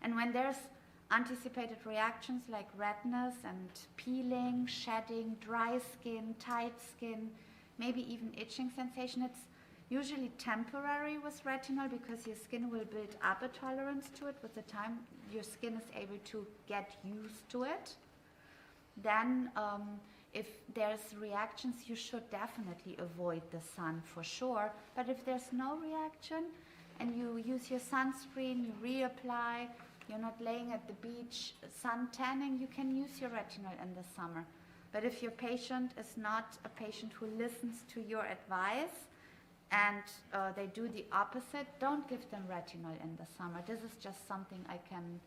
And when there's anticipated reactions like redness and peeling, shedding, dry skin, tight skin, maybe even itching sensation, it's usually temporary with retinol because your skin will build up a tolerance to it. With the time, your skin is able to get used to it. Then, if there's reactions, you should definitely avoid the sun for sure. But if there's no reaction and you use your sunscreen, you reapply, you're not laying at the beach sun tanning, you can use your retinol in the summer. But if your patient is not a patient who listens to your advice, and they do the opposite, don't give them retinol in the summer. This is just something I can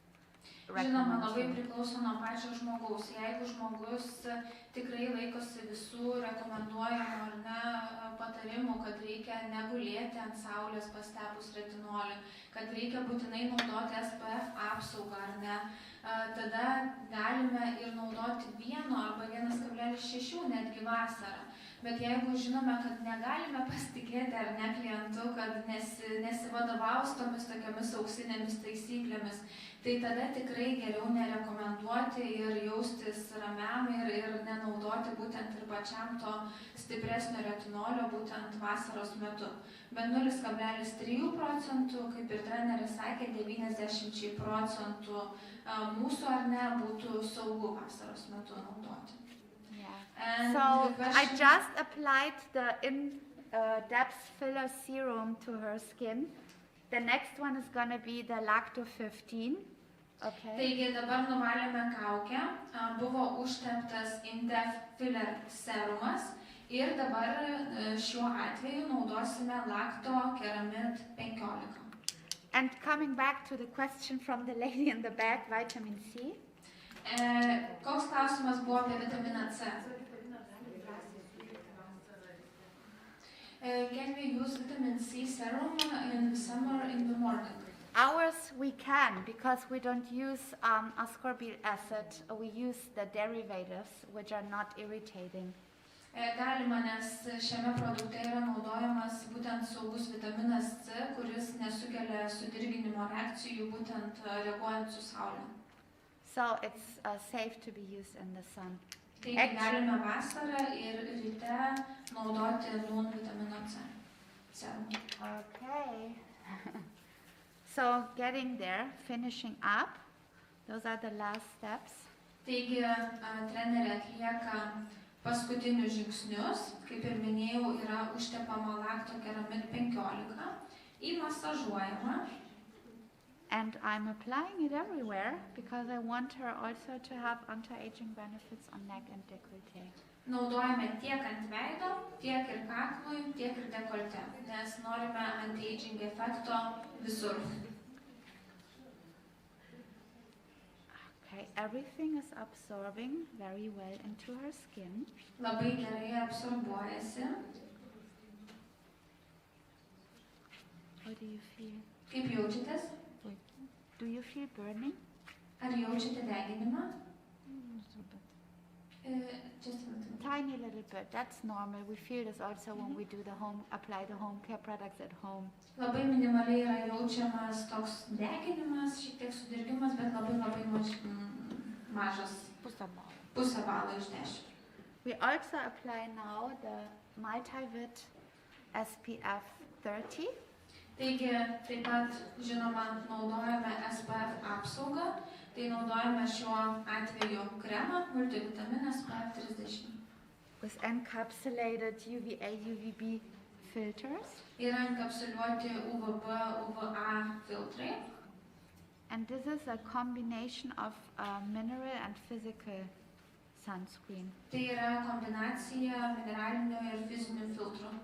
Žinoma, recommend labai you. priklauso nuo pačio žmogaus. Jeigu žmogus tikrai laikosi visų rekomenduojamų ar ne patarimų, kad reikia negulėti ant saulės pastebus retinolį, kad reikia būtinai naudoti SPF apsaugą ar ne, tada galime ir naudoti 1 arba 1,6 netgi vasarą. Bet jeigu žinome, kad negalime pasitikėti ar ne klientu, kad nesivadovaus tomis tokiamis auksinėmis taisyklėmis, tai tada tikrai geriau nerekomenduoti ir jaustis ramiam ir nenaudoti būtent ir pačiam to stipresnio retinolio būtent vasaros metu. Bet 0,3%, kaip ir treneris sakė, 90% mūsų ar ne būtų saugu vasaros metu naudoti. So I just applied the in-depth filler serum to her skin. The next one is going to be the Lacto 15. Okay. Taigi dabar nuvalėme kaukę, buvo užteptas in-depth filler serumas ir dabar šiuo atveju naudosime Lacto Keramid 15. And coming back to the question from the lady in the back, vitamin C. Koks klausimas buvo apie vitaminą C? Can we use vitamin C serum in the summer in the morning? Ours we can, because we don't use ascorbyl acid. We use the derivatives, which are not irritating. Galima, nes šiame produkte yra naudojamas būtent saugus vitaminas C, kuris nesukelia sudirginimo reakcijų būtent reaguojant su saule. So it's safe to be used in the sun. Taigi galime vasarą ir ryte naudoti NUN vitamino C serum. Okay. So getting there, finishing up, those are the last steps. Taigi trenerė atlieka paskutinius žingsnius, kaip ir minėjau, yra užtepama Lacto Keramid 15, įmasažuojama. And I'm applying it everywhere because I want her also to have anti-aging benefits on neck and décolleté. Naudojame tiek ant veido, tiek ir kaklui, tiek ir dekolte, nes norime anti-aging efekto visur. Okay, everything is absorbing very well into her skin. Labai gerai absorbuojasi. How do you feel? Kaip jaučiatės? Do you feel burning? Ar jaučiate deginimą? Just a little. Tiny little bit. That's normal. We feel this also when we do apply the home care products at home. Labai minimaliai yra jaučiamas toks deginimas, šiek tiek sudirgimas, bet labai mažas. Pusę balo iš 10. We also apply now the Multiverse SPF 30. Taigi, taip pat, žinoma, naudojame SPF apsaugą, tai naudojame šiuo atveju kremą, multivitaminą SPF 30. With encapsulated UVA, UVB filters. Yra enkapsuliuoti UVB, UVA filtrai. And this is a combination of mineral and physical sunscreen. Tai yra kombinacija mineralinių ir fizinių filtrų.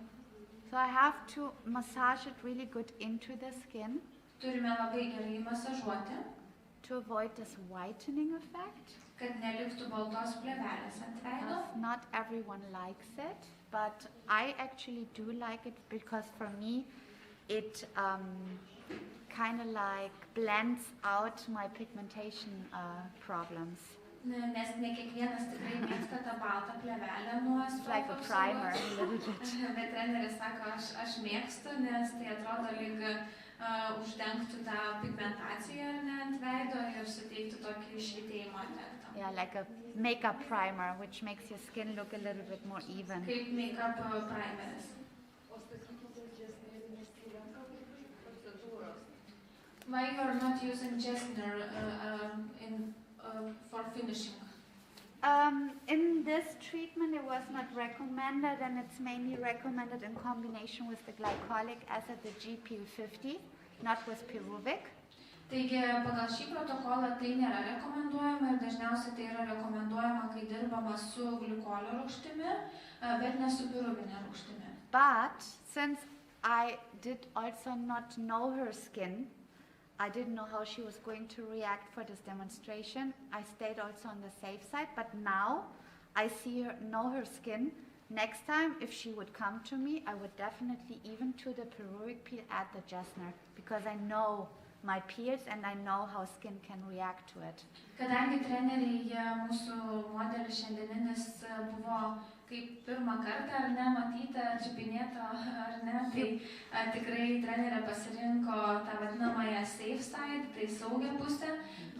So I have to massage it really good into the skin. Turime labai gerai masažuoti, to avoid this whitening effect. kad neliktų baltos plėvelės ant veido. Not everyone likes it, but I actually do like it because for me it kind of like blends out my pigmentation problems. Nes ne kiekvienas tikrai mėgsta tą baltą plėvelę nuo It's like a primer a little bit. Bet treneris sako, aš mėgstu, nes tai atrodo lyg uždengtų tą pigmentaciją ant veido ir suteiktų tokį švytėjimo efektą. Yeah, like a makeup primer, which makes your skin look a little bit more even. Kaip makeup primeris. Why you are not using Gessner for finishing? In this treatment it was not recommended, and it's mainly recommended in combination with the glycolic acid, the GP50, not with pyruvic. Taigi, pagal šį protokolą tai nėra rekomenduojama ir dažniausiai tai yra rekomenduojama, kai dirbama su glikolio rūgštimi, bet ne su piruvinė rūgštimi. But since I did also not know her skin. I didn't know how she was going to react for this demonstration. I stayed also on the safe side, but now I know her skin. Next time, if she would come to me, I would definitely even to the peruvic peel add the Jessner, because I know my peels and I know how skin can react to it. Kadangi treneriai mūsų modelis šiandieninis buvo kaip pirmą kartą, ar ne, matyta, čiupinėta, ar ne, tai tikrai trenerė pasirinko tą vadinamąją safe side, tai saugią pusę,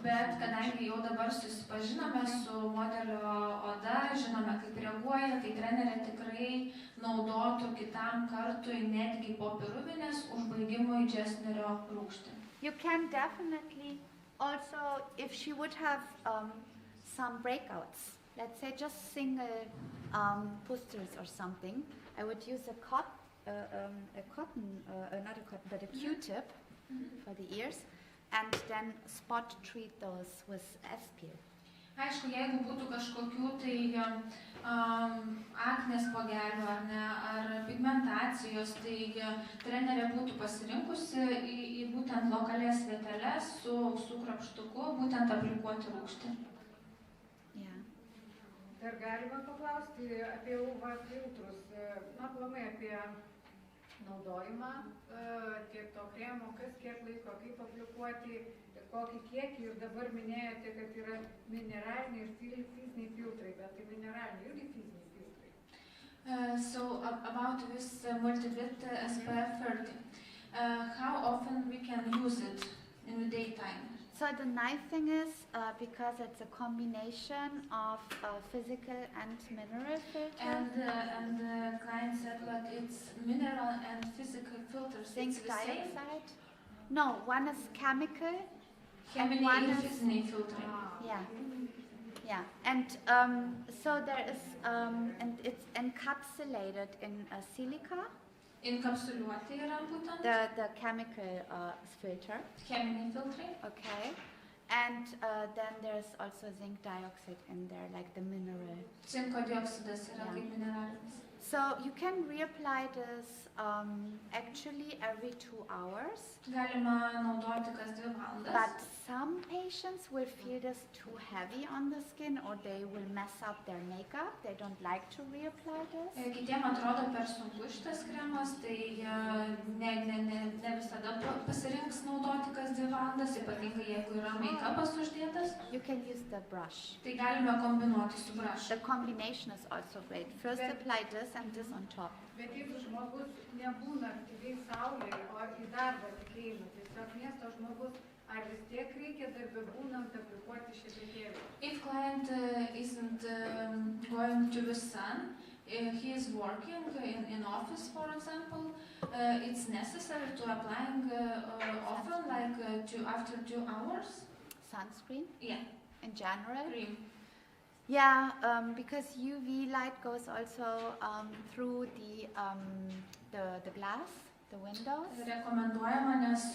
bet kadangi jau dabar susipažinome su modelio oda, žinome, kaip reaguoja, tai trenerė tikrai naudotų kitam kartui netgi po peruvinės užbaigimui Jessnerio rūgštį. You can definitely also, if she would have some breakouts, let's say just single pustules or something, I would use a Q-tip for the ears, and then spot treat those with S-peel. Aišku, jeigu būtų kažkokių tai aknės pagelių ar ne, ar pigmentacijos, tai trenerė būtų pasirinkusi į būtent lokalias vieteles su krapštuku būtent aplikuoti rūgštį. Yeah. Dar galima paklausti apie UV filtrus, na, aplamai apie naudojimą tiek to kremo, kas kiek laiko, kaip aplikuoti, kokį kiekį, ir dabar minėjote, kad yra mineraliniai ir fiziniai filtrai, bet tai mineraliniai irgi fiziniai filtrai. So about this Multiverse SPF 30, how often we can use it in the daytime? So the nice thing is, because it's a combination of physical and mineral filter. And the client said that it's mineral and physical filters. Zinc It's the same? dioxide. No, one is chemical. Chemical one and is- physical filter. Yeah, yeah, and so there is, and it's encapsulated in silica, Encapsuluoti yra būtent the chemical filter. cheminiai filtrai. Okay, and then there's also zinc dioxide in there, like the mineral. Cinko dioksidas yra Yeah. kaip mineralinis. So you can reapply this actually every 2 hours. Galima naudoti kas 2 valandas. But some patients will feel this too heavy on the skin, or they will mess up their makeup. They don't like to reapply this. Kitiem atrodo per sunku šitas kremas, tai ne visada pasirinks naudoti kas 2 valandas, ypatingai jeigu yra make-upas uždėtas. You can use the brush. Tai galime kombinuoti su brush. The combination is also great. First apply this and this on top. Bet jeigu žmogus nebūna aktyviai saulėje, o į darbą tik eina, tiesiog miesto žmogus, ar vis tiek reikia darbe būnant aplikuoti šepetėlį? If client isn't going to the sun, he is working in office, for example, it's necessary to applying often, like after 2 hours. Sunscreen Yeah, in general. cream. Yeah, because UV light goes also through the glass, the windows. Rekomenduojama, nes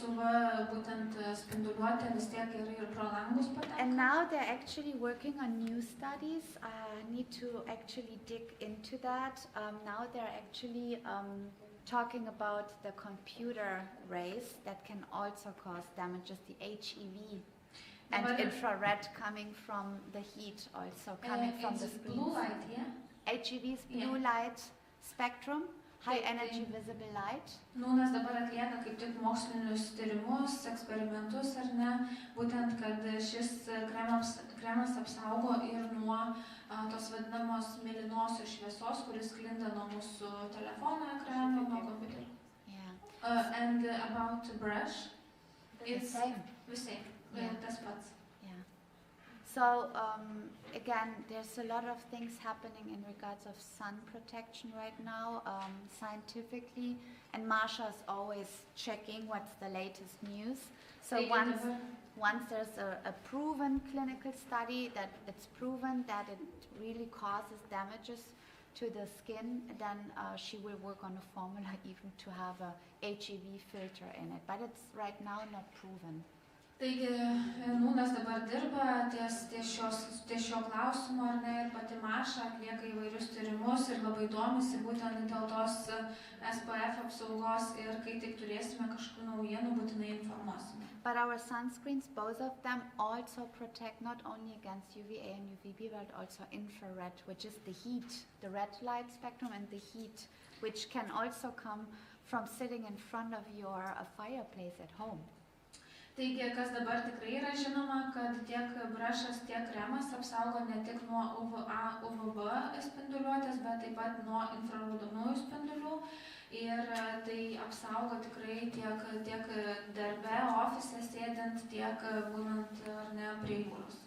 būtent spinduliuotė vis tiek ir pro langus patenka. And now they're actually working on new studies. I need to actually dig into that. Now they're actually talking about the computer rays that can also cause damages, the HEV. And But- infrared coming from the heat, also coming from the It's screens. blue light, yeah? HEV is blue Yeah. light spectrum, high Taip, energy tai- visible light. Nūnas dabar atlieka kaip tik mokslinius tyrimus, eksperimentus, ar ne, būtent, kad šis kremas apsaugo ir nuo tos vadinamos mėlynosios šviesos, kuris sklinda nuo mūsų telefono ekrano, nuo kompiuterio. Yeah. And about brush, The it's same. the same, Yeah. tas pats. Yeah. So again, there's a lot of things happening in regards of sun protection right now, scientifically, and Marsha is always checking what's the latest news. So Tai once there's a proven clinical study that it's proven that it really causes damages to the skin, then she will work on a formula even to have a HEV filter in it. But it's right now not proven. Taigi, Nūnas dabar dirba ties šio klausimo, ar ne, ir pati Maša atlieka įvairius tyrimus ir labai domisi būtent dėl tos SPF apsaugos ir kai tik turėsime kažkokių naujienų, būtinai informuosime. But our sunscreens, both of them, also protect not only against UVA and UVB, but also infrared, which is the heat, the red light spectrum and the heat, which can also come from sitting in front of your fireplace at home. Taigi, kas dabar tikrai yra žinoma, kad tiek brushas, tiek kremas apsaugo ne tik nuo UVA, UVB spinduliuotės, bet taip pat nuo infraraudonųjų spindulių. Ir tai apsaugo tikrai tiek darbe, ofise sėdint, tiek būnant ar ne prie jūros.